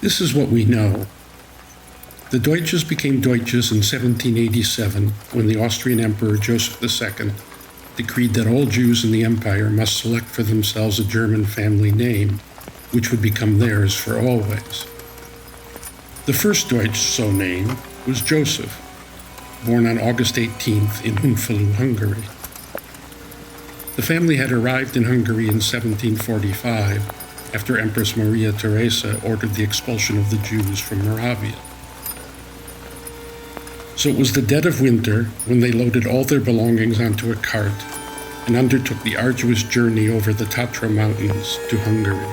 This is what we know. The Deutsches became Deutsches in 1787 when the Austrian Emperor Joseph II decreed that all Jews in the empire must select for themselves a German family name, which would become theirs for always. The first Deutsch so named was Joseph, born on August 18th in Hunfalú, Hungary. The family had arrived in Hungary in 1745 after Empress Maria Theresa ordered the expulsion of the Jews from Moravia. So it was the dead of winter when they loaded all their belongings onto a cart and undertook the arduous journey over the Tatra Mountains to Hungary.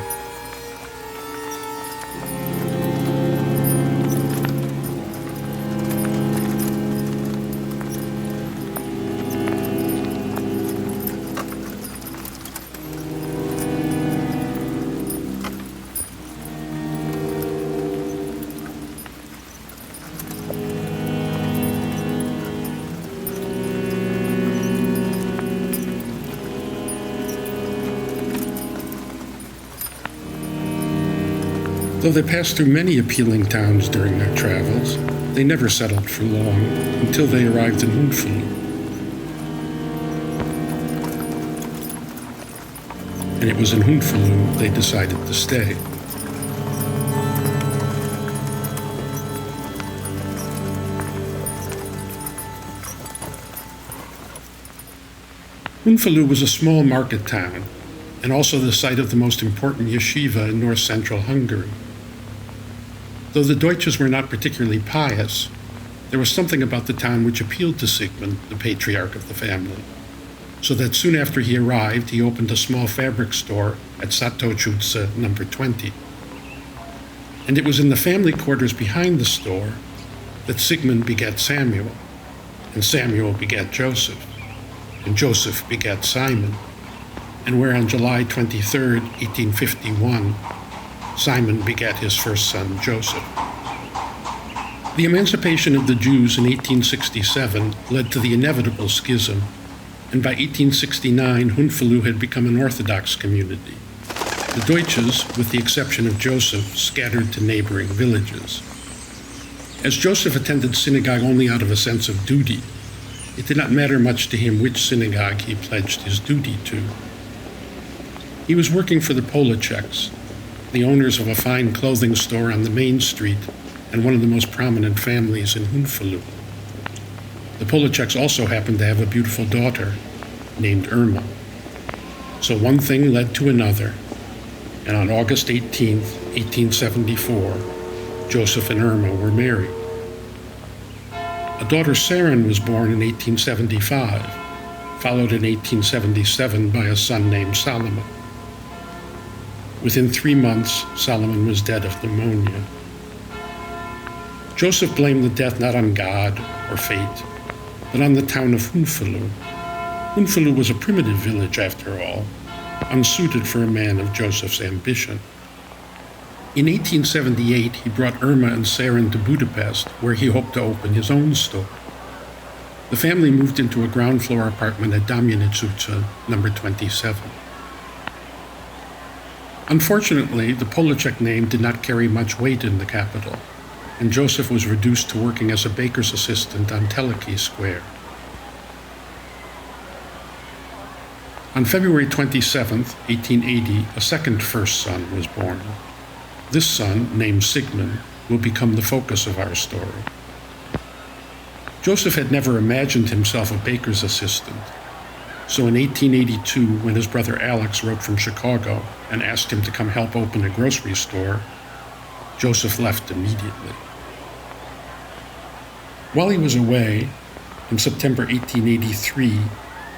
Though they passed through many appealing towns during their travels, they never settled for long until they arrived in Hunfalú. And it was in Hunfalú they decided to stay. Hunfalú was a small market town and also the site of the most important yeshiva in north-central Hungary. Though the Deutsches were not particularly pious, there was something about the town which appealed to Sigmund, the patriarch of the family, so that soon after he arrived, he opened a small fabric store at Satočuce number 20. And it was in the family quarters behind the store that Sigmund begat Samuel, and Samuel begat Joseph, and Joseph begat Simon, and where on July 23, 1851, Simon begat his first son, Joseph. The emancipation of the Jews in 1867 led to the inevitable schism, and by 1869, Hunfalú had become an Orthodox community. The Deutsches, with the exception of Joseph, scattered to neighboring villages. As Joseph attended synagogue only out of a sense of duty, it did not matter much to him which synagogue he pledged his duty to. He was working for the Polaceks, the owners of a fine clothing store on the main street and one of the most prominent families in Hunfalú. The Polaceks also happened to have a beautiful daughter named Irma. So one thing led to another, and on August 18, 1874, Joseph and Irma were married. A daughter, Saren, was born in 1875, followed in 1877 by a son named Solomon. Within 3 months, Solomon was dead of pneumonia. Joseph blamed the death not on God or fate, but on the town of Hunfalú. Hunfalú was a primitive village, after all, unsuited for a man of Joseph's ambition. In 1878, he brought Irma and Saren to Budapest, where he hoped to open his own store. The family moved into a ground-floor apartment at Damjanice, number 27. Unfortunately, the Polacek name did not carry much weight in the capital, and Joseph was reduced to working as a baker's assistant on Teleki Square. On February 27, 1880, a second first son was born. This son, named Sigmund, will become the focus of our story. Joseph had never imagined himself a baker's assistant, so in 1882, when his brother Alex wrote from Chicago and asked him to come help open a grocery store, Joseph left immediately. While he was away, in September 1883,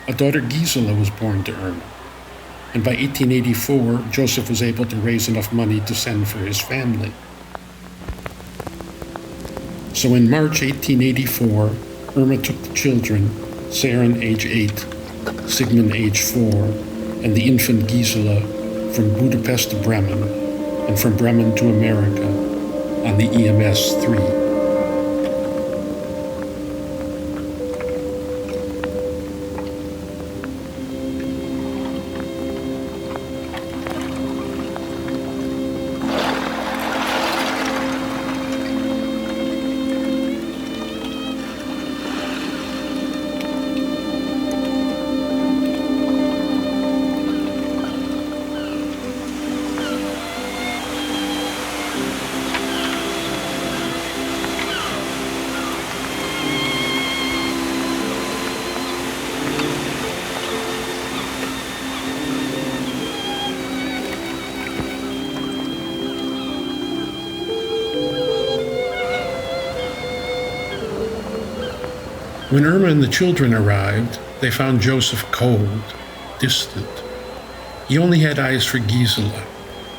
a daughter Gisela was born to Irma, and by 1884, Joseph was able to raise enough money to send for his family. So in March 1884, Irma took the children, Saren, age 8, Sigmund, age 4, and the infant Gisela from Budapest to Bremen, and from Bremen to America on the EMS 3. When Irma and the children arrived, they found Joseph cold, distant. He only had eyes for Gisela,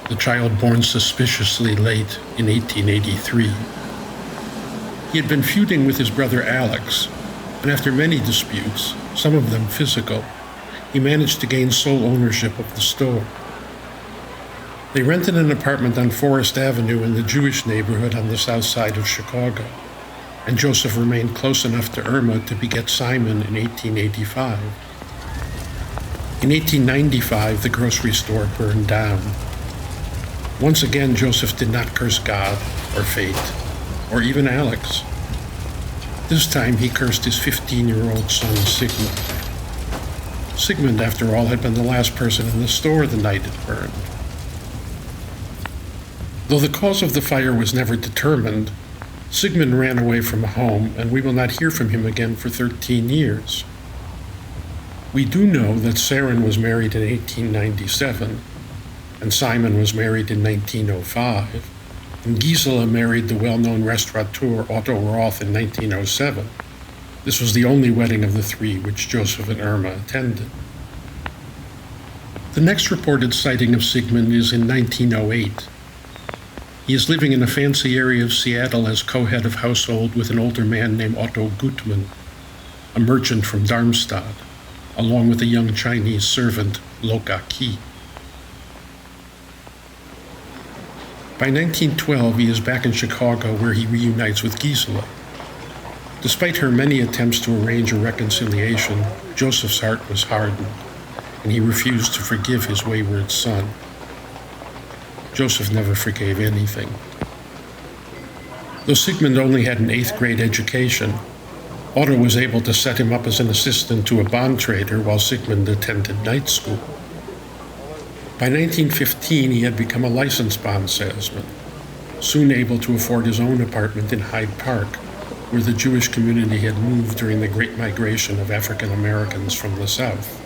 the child born suspiciously late in 1883. He had been feuding with his brother Alex, and after many disputes, some of them physical, he managed to gain sole ownership of the store. They rented an apartment on Forest Avenue in the Jewish neighborhood on the south side of Chicago, and Joseph remained close enough to Irma to beget Simon in 1885. In 1895, the grocery store burned down. Once again, Joseph did not curse God or fate, or even Alex. This time he cursed his 15-year-old son, Sigmund. Sigmund, after all, had been the last person in the store the night it burned. Though the cause of the fire was never determined, Sigmund ran away from home, and we will not hear from him again for 13 years. We do know that Saren was married in 1897, and Simon was married in 1905, and Gisela married the well-known restaurateur Otto Roth in 1907. This was the only wedding of the three which Joseph and Irma attended. The next reported sighting of Sigmund is in 1908. He is living in a fancy area of Seattle as co-head of household with an older man named Otto Gutmann, a merchant from Darmstadt, along with a young Chinese servant, Loka Ki. By 1912, he is back in Chicago where he reunites with Gisela. Despite her many attempts to arrange a reconciliation, Joseph's heart was hardened, and he refused to forgive his wayward son. Joseph never forgave anything. Though Sigmund only had an 8th grade education, Otto was able to set him up as an assistant to a bond trader while Sigmund attended night school. By 1915, he had become a licensed bond salesman, soon able to afford his own apartment in Hyde Park, where the Jewish community had moved during the Great Migration of African Americans from the South.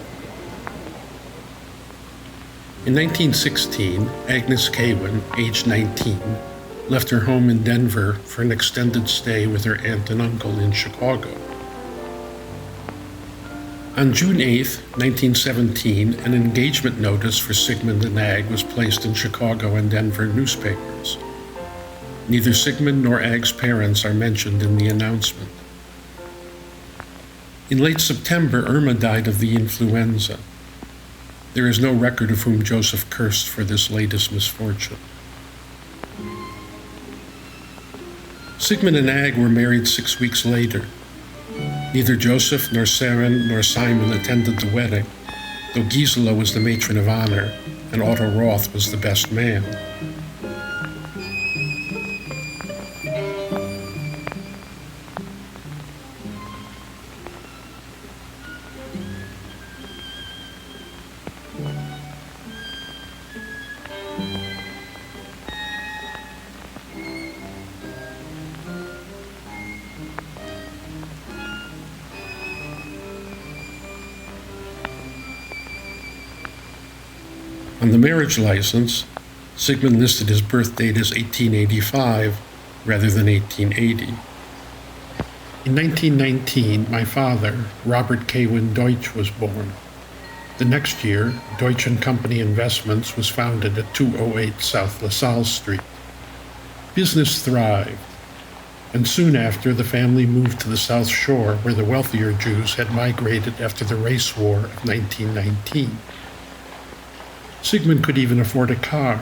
In 1916, Agnes Kaywin, aged 19, left her home in Denver for an extended stay with her aunt and uncle in Chicago. On June 8, 1917, an engagement notice for Sigmund and Ag was placed in Chicago and Denver newspapers. Neither Sigmund nor Ag's parents are mentioned in the announcement. In late September, Irma died of the influenza. There is no record of whom Joseph cursed for this latest misfortune. Sigmund and Ag were married 6 weeks later. Neither Joseph nor Saren nor Simon attended the wedding, though Gisela was the matron of honor and Otto Roth was the best man. On the marriage license, Sigmund listed his birth date as 1885 rather than 1880. In 1919, my father, Robert Kaywin Deutsch, was born. The next year, Deutsch & Company Investments was founded at 208 South LaSalle Street. Business thrived, and soon after, the family moved to the South Shore where the wealthier Jews had migrated after the race war of 1919. Sigmund could even afford a car,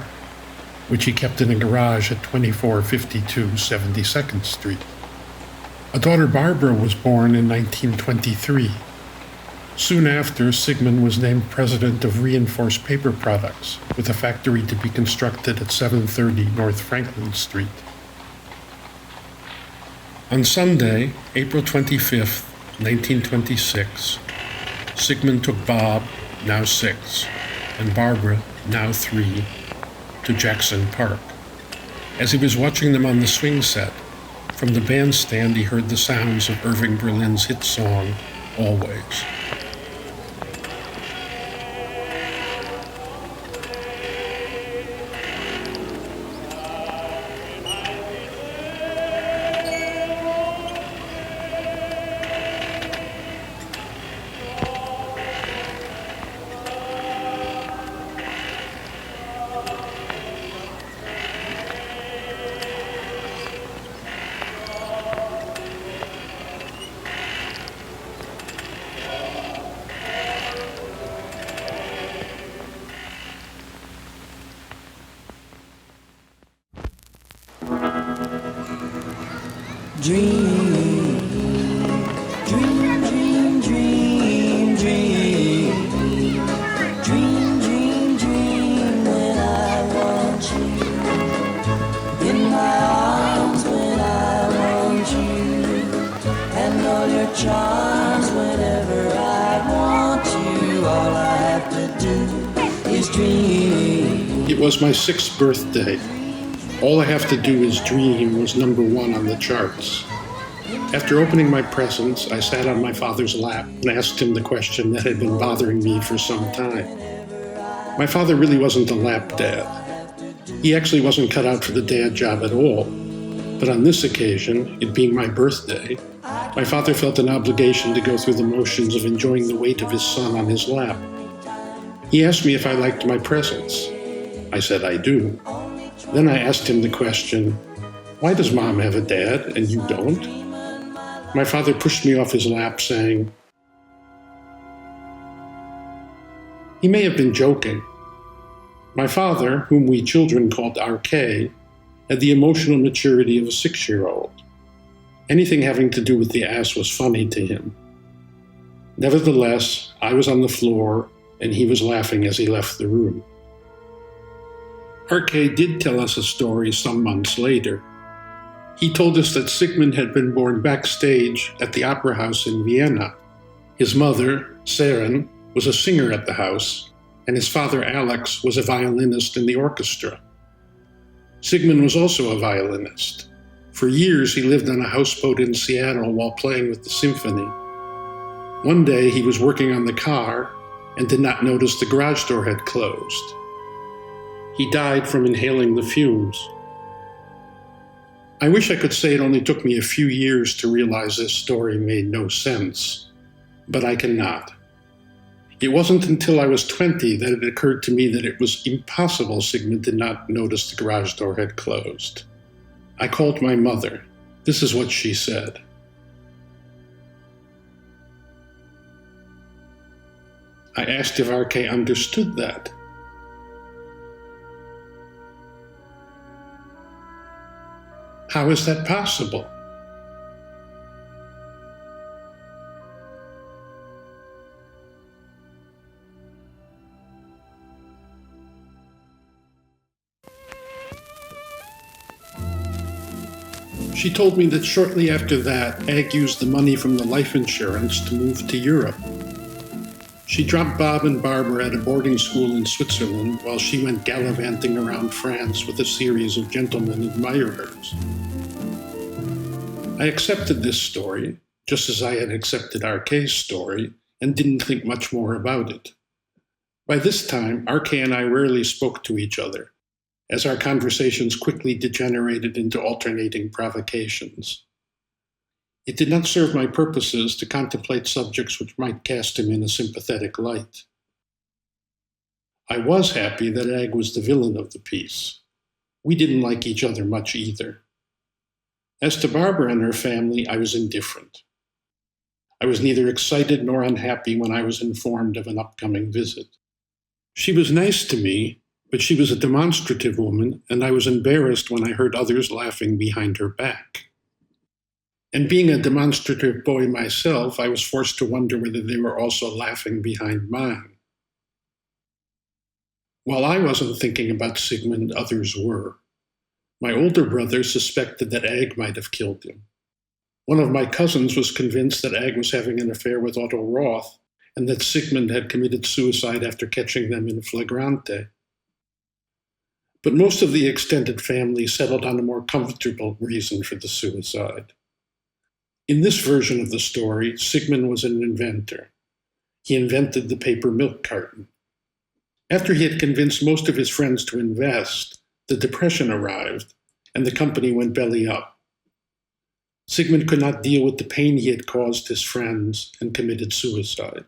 which he kept in a garage at 2452 72nd Street. A daughter, Barbara, was born in 1923. Soon after, Sigmund was named president of Reinforced Paper Products, with a factory to be constructed at 730 North Franklin Street. On Sunday, April 25, 1926, Sigmund took Bob, now 6, and Barbara, now 3, to Jackson Park. As he was watching them on the swing set, from the bandstand he heard the sounds of Irving Berlin's hit song, Always. Dream, dream, dream, dream, dream. Dream, dream, dream when I want you. In my arms when I want you. And all your charms whenever I want you. All I have to do is dream. It was my 6th birthday. All I Have to Do Is Dream was number 1 on the charts. After opening my presents, I sat on my father's lap and asked him the question that had been bothering me for some time. My father really wasn't a lap dad. He actually wasn't cut out for the dad job at all. But on this occasion, it being my birthday, my father felt an obligation to go through the motions of enjoying the weight of his son on his lap. He asked me if I liked my presents. I said I do. Then I asked him the question, why does Mom have a dad and you don't? My father pushed me off his lap, saying, he may have been joking. My father, whom we children called RK, had the emotional maturity of a 6-year-old. Anything having to do with the ass was funny to him. Nevertheless, I was on the floor and he was laughing as he left the room. RK did tell us a story some months later. He told us that Sigmund had been born backstage at the Opera House in Vienna. His mother, Saren, was a singer at the house, and his father, Alex, was a violinist in the orchestra. Sigmund was also a violinist. For years, he lived on a houseboat in Seattle while playing with the symphony. One day, he was working on the car and did not notice the garage door had closed. He died from inhaling the fumes. I wish I could say it only took me a few years to realize this story made no sense, but I cannot. It wasn't until I was 20 that it occurred to me that it was impossible Sigmund did not notice the garage door had closed. I called my mother. This is what she said. I asked if RK understood that. How is that possible? She told me that shortly after that, Ag used the money from the life insurance to move to Europe. She dropped Bob and Barbara at a boarding school in Switzerland while she went gallivanting around France with a series of gentlemen admirers. I accepted this story, just as I had accepted RK's story, and didn't think much more about it. By this time, RK and I rarely spoke to each other, as our conversations quickly degenerated into alternating provocations. It did not serve my purposes to contemplate subjects which might cast him in a sympathetic light. I was happy that Ag was the villain of the piece. We didn't like each other much either. As to Barbara and her family, I was indifferent. I was neither excited nor unhappy when I was informed of an upcoming visit. She was nice to me, but she was a demonstrative woman, and I was embarrassed when I heard others laughing behind her back. And being a demonstrative boy myself, I was forced to wonder whether they were also laughing behind mine. While I wasn't thinking about Sigmund, others were. My older brother suspected that Ag might have killed him. One of my cousins was convinced that Ag was having an affair with Otto Roth and that Sigmund had committed suicide after catching them in flagrante. But most of the extended family settled on a more comfortable reason for the suicide. In this version of the story, Sigmund was an inventor. He invented the paper milk carton. After he had convinced most of his friends to invest, the Depression arrived, and the company went belly up. Sigmund could not deal with the pain he had caused his friends and committed suicide.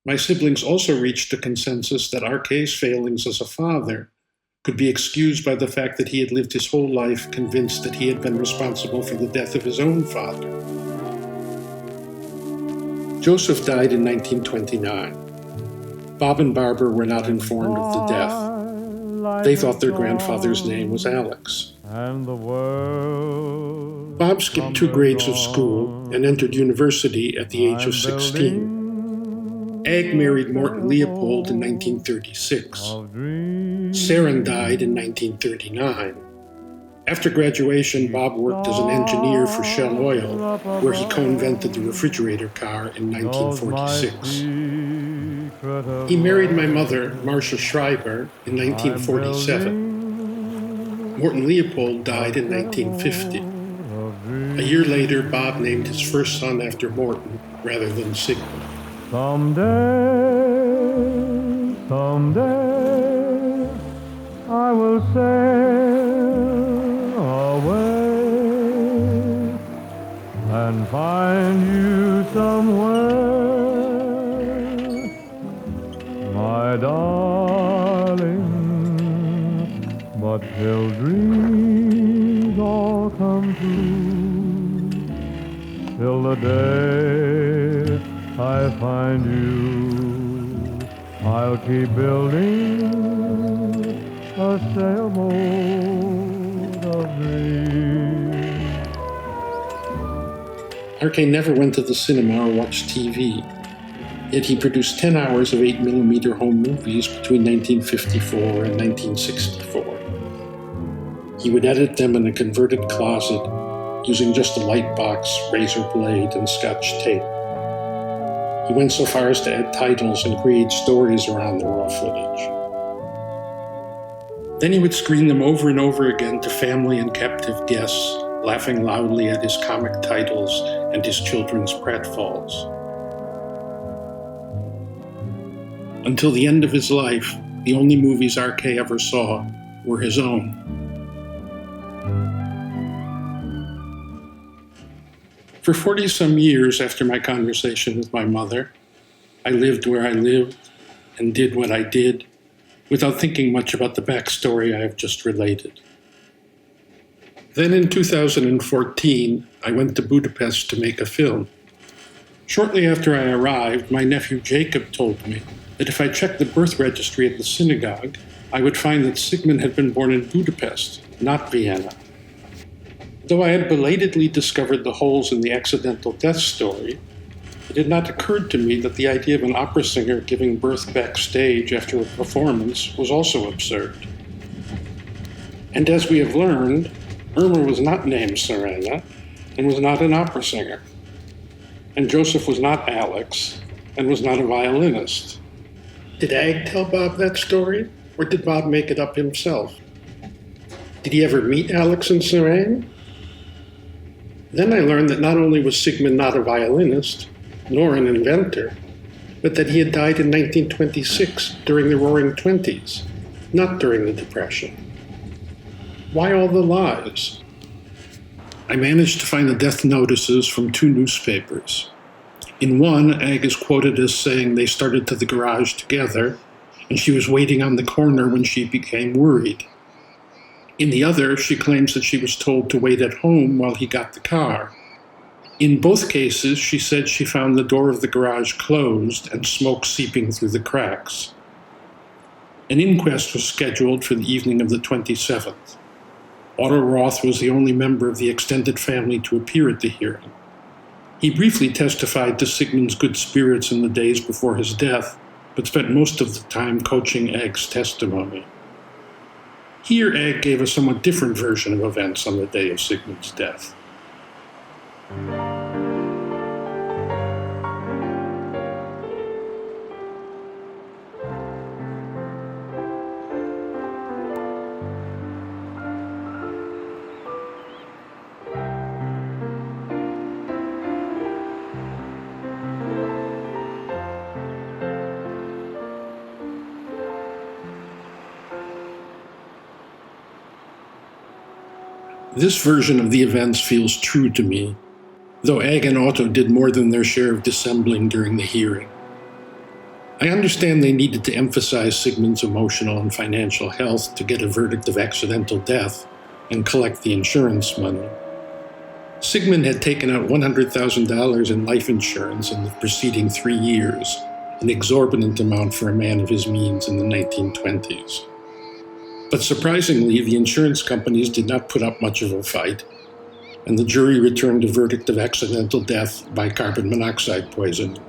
My siblings also reached a consensus that RK's failings as a father could be excused by the fact that he had lived his whole life convinced that he had been responsible for the death of his own father. Joseph died in 1929. Bob and Barbara were not informed of the death. They thought their grandfather's name was Alex. and the world. Bob skipped 2 grades of school and entered university at the age of 16. Ag married Morton Leopold in 1936. Saren died in 1939. After graduation, Bob worked as an engineer for Shell Oil, where he co-invented the refrigerator car in 1946. He married my mother, Marcia Schreiber, in 1947. Morton Leopold died in 1950. A year later, Bob named his first son after Morton rather than Sigmund. Someday, I will sail away and find you somewhere, my darling. But till dreams all come true, till the day I find you, I'll keep building a sailboat of dreams. RK never went to the cinema or watched TV, yet he produced 10 hours of 8mm home movies between 1954 and 1964. He would edit them in a converted closet using just a light box, razor blade, and Scotch tape. He went so far as to add titles and create stories around the raw footage. Then he would screen them over and over again to family and captive guests, laughing loudly at his comic titles and his children's pratfalls. Until the end of his life, the only movies RK ever saw were his own. For 40-some years after my conversation with my mother, I lived where I lived and did what I did without thinking much about the backstory I have just related. Then in 2014, I went to Budapest to make a film. Shortly after I arrived, my nephew Jacob told me that if I checked the birth registry at the synagogue, I would find that Sigmund had been born in Budapest, not Vienna. Though I had belatedly discovered the holes in the accidental death story, it had not occurred to me that the idea of an opera singer giving birth backstage after a performance was also absurd. And as we have learned, Irma was not named Serena and was not an opera singer. And Joseph was not Alex and was not a violinist. Did Ag tell Bob that story, or did Bob make it up himself? Did he ever meet Alex and Serena? Then I learned that not only was Sigmund not a violinist, nor an inventor, but that he had died in 1926 during the Roaring Twenties, not during the Depression. Why all the lies? I managed to find the death notices from 2 newspapers. In one, Ag is quoted as saying they started to the garage together, and she was waiting on the corner when she became worried. In the other, she claims that she was told to wait at home while he got the car. In both cases, she said she found the door of the garage closed and smoke seeping through the cracks. An inquest was scheduled for the evening of the 27th. Otto Roth was the only member of the extended family to appear at the hearing. He briefly testified to Sigmund's good spirits in the days before his death, but spent most of the time coaching Ag's testimony. Here, Ag gave a somewhat different version of events on the day of Sigmund's death. This version of the events feels true to me, though Ag and Otto did more than their share of dissembling during the hearing. I understand they needed to emphasize Sigmund's emotional and financial health to get a verdict of accidental death and collect the insurance money. Sigmund had taken out $100,000 in life insurance in the preceding 3 years, an exorbitant amount for a man of his means in the 1920s. But surprisingly, the insurance companies did not put up much of a fight, and the jury returned a verdict of accidental death by carbon monoxide poisoning.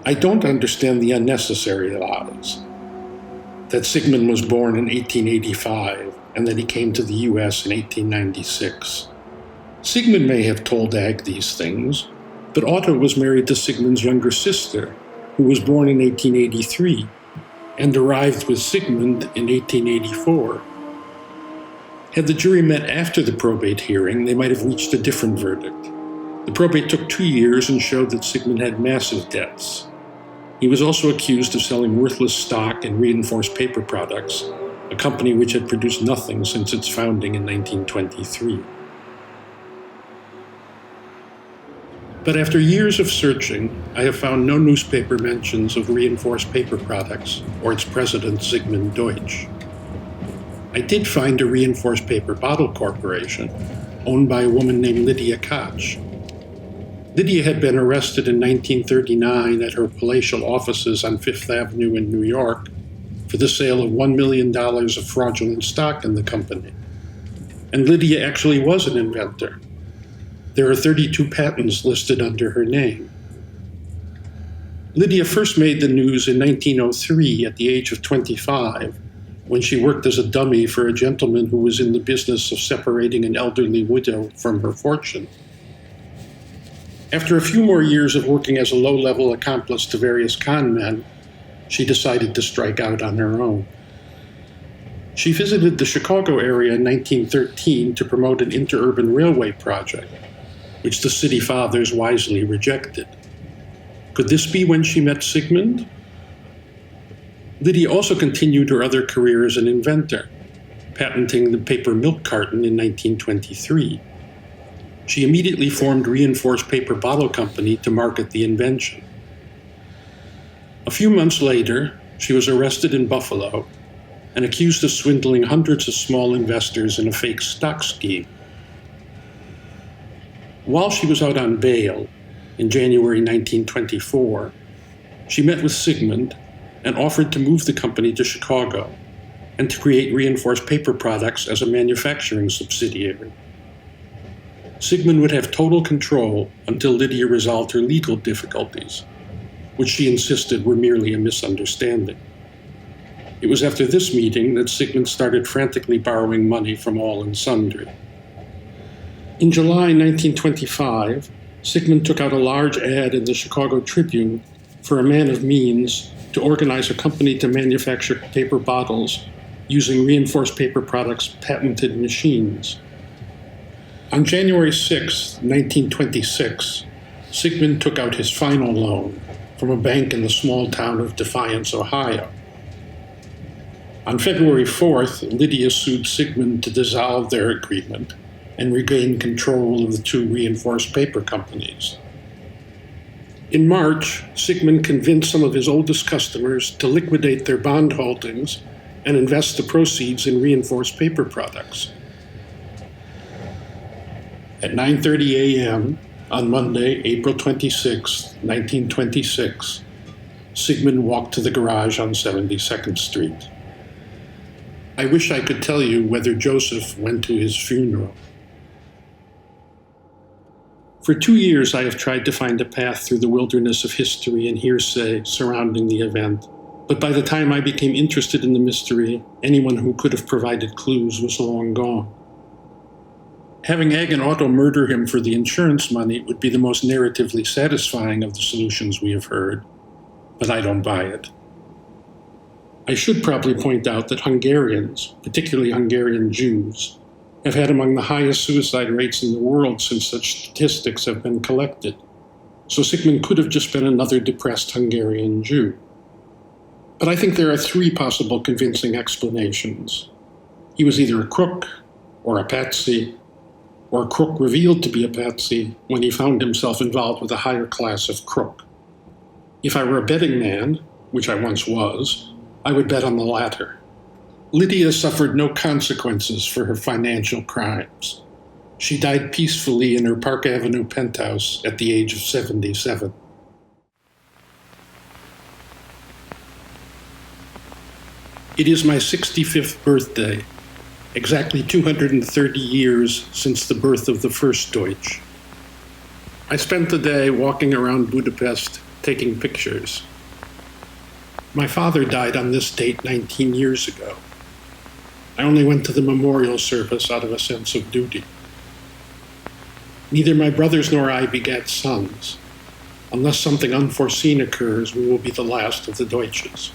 I don't understand the unnecessary lies. That Sigmund was born in 1885 and that he came to the US in 1896. Sigmund may have told Ag these things, but Otto was married to Sigmund's younger sister, who was born in 1883 and arrived with Sigmund in 1884. Had the jury met after the probate hearing, they might have reached a different verdict. The probate took 2 years and showed that Sigmund had massive debts. He was also accused of selling worthless stock and reinforced paper products, a company which had produced nothing since its founding in 1923. But after years of searching, I have found no newspaper mentions of reinforced paper products or its president, Sigmund Deutsch. I did find a reinforced paper bottle corporation owned by a woman named Lydia Koch. Lydia had been arrested in 1939 at her palatial offices on Fifth Avenue in New York for the sale of $1 million of fraudulent stock in the company. And Lydia actually was an inventor. There are 32 patents listed under her name. Lydia first made the news in 1903 at the age of 25, when she worked as a dummy for a gentleman who was in the business of separating an elderly widow from her fortune. After a few more years of working as a low-level accomplice to various con men, she decided to strike out on her own. She visited the Chicago area in 1913 to promote an interurban railway project, which the city fathers wisely rejected. Could this be when she met Sigmund? Lydia also continued her other career as an inventor, patenting the paper milk carton in 1923. She immediately formed Reinforced Paper Bottle Company to market the invention. A few months later, she was arrested in Buffalo and accused of swindling hundreds of small investors in a fake stock scheme. While she was out on bail in January 1924, she met with Sigmund and offered to move the company to Chicago and to create Reinforced Paper Products as a manufacturing subsidiary. Sigmund would have total control until Lydia resolved her legal difficulties, which she insisted were merely a misunderstanding. It was after this meeting that Sigmund started frantically borrowing money from all and sundry. In July 1925, Sigmund took out a large ad in the Chicago Tribune for a man of means to organize a company to manufacture paper bottles using Reinforced Paper Products' patented machines. On January 6, 1926, Sigmund took out his final loan from a bank in the small town of Defiance, Ohio. On February 4th, Lydia sued Sigmund to dissolve their agreement and regain control of the two reinforced paper companies. In March, Sigmund convinced some of his oldest customers to liquidate their bond holdings and invest the proceeds in reinforced paper products. At 9:30 a.m. on Monday, April 26, 1926, Sigmund walked to the garage on 72nd Street. I wish I could tell you whether Joseph went to his funeral. For 2 years, I have tried to find a path through the wilderness of history and hearsay surrounding the event, but by the time I became interested in the mystery, anyone who could have provided clues was long gone. Having Ag and Otto murder him for the insurance money would be the most narratively satisfying of the solutions we have heard, but I don't buy it. I should probably point out that Hungarians, particularly Hungarian Jews, have had among the highest suicide rates in the world since such statistics have been collected, so Sigmund could have just been another depressed Hungarian Jew. But I think there are 3 possible convincing explanations. He was either a crook, or a patsy, or a crook revealed to be a patsy when he found himself involved with a higher class of crook. If I were a betting man, which I once was, I would bet on the latter. Lydia suffered no consequences for her financial crimes. She died peacefully in her Park Avenue penthouse at the age of 77. It is my 65th birthday, exactly 230 years since the birth of the first Deutsch. I spent the day walking around Budapest taking pictures. My father died on this date 19 years ago. I only went to the memorial service out of a sense of duty. Neither my brothers nor I begat sons. Unless something unforeseen occurs, we will be the last of the Deutsches.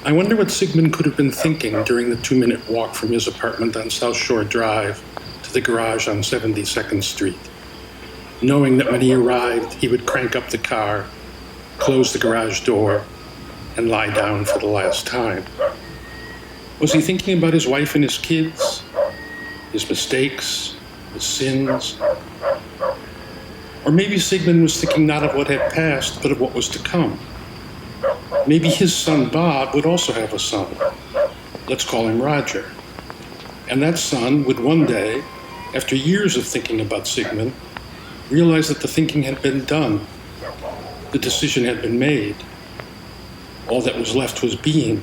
I wonder what Sigmund could have been thinking during the 2-minute walk from his apartment on South Shore Drive to the garage on 72nd Street, knowing that when he arrived, he would crank up the car, close the garage door, and lie down for the last time. Was he thinking about his wife and his kids, his mistakes, his sins? Or maybe Sigmund was thinking not of what had passed, but of what was to come. Maybe his son Bob would also have a son. Let's call him Roger. And that son would one day, after years of thinking about Sigmund, realize that the thinking had been done. The decision had been made. All that was left was being.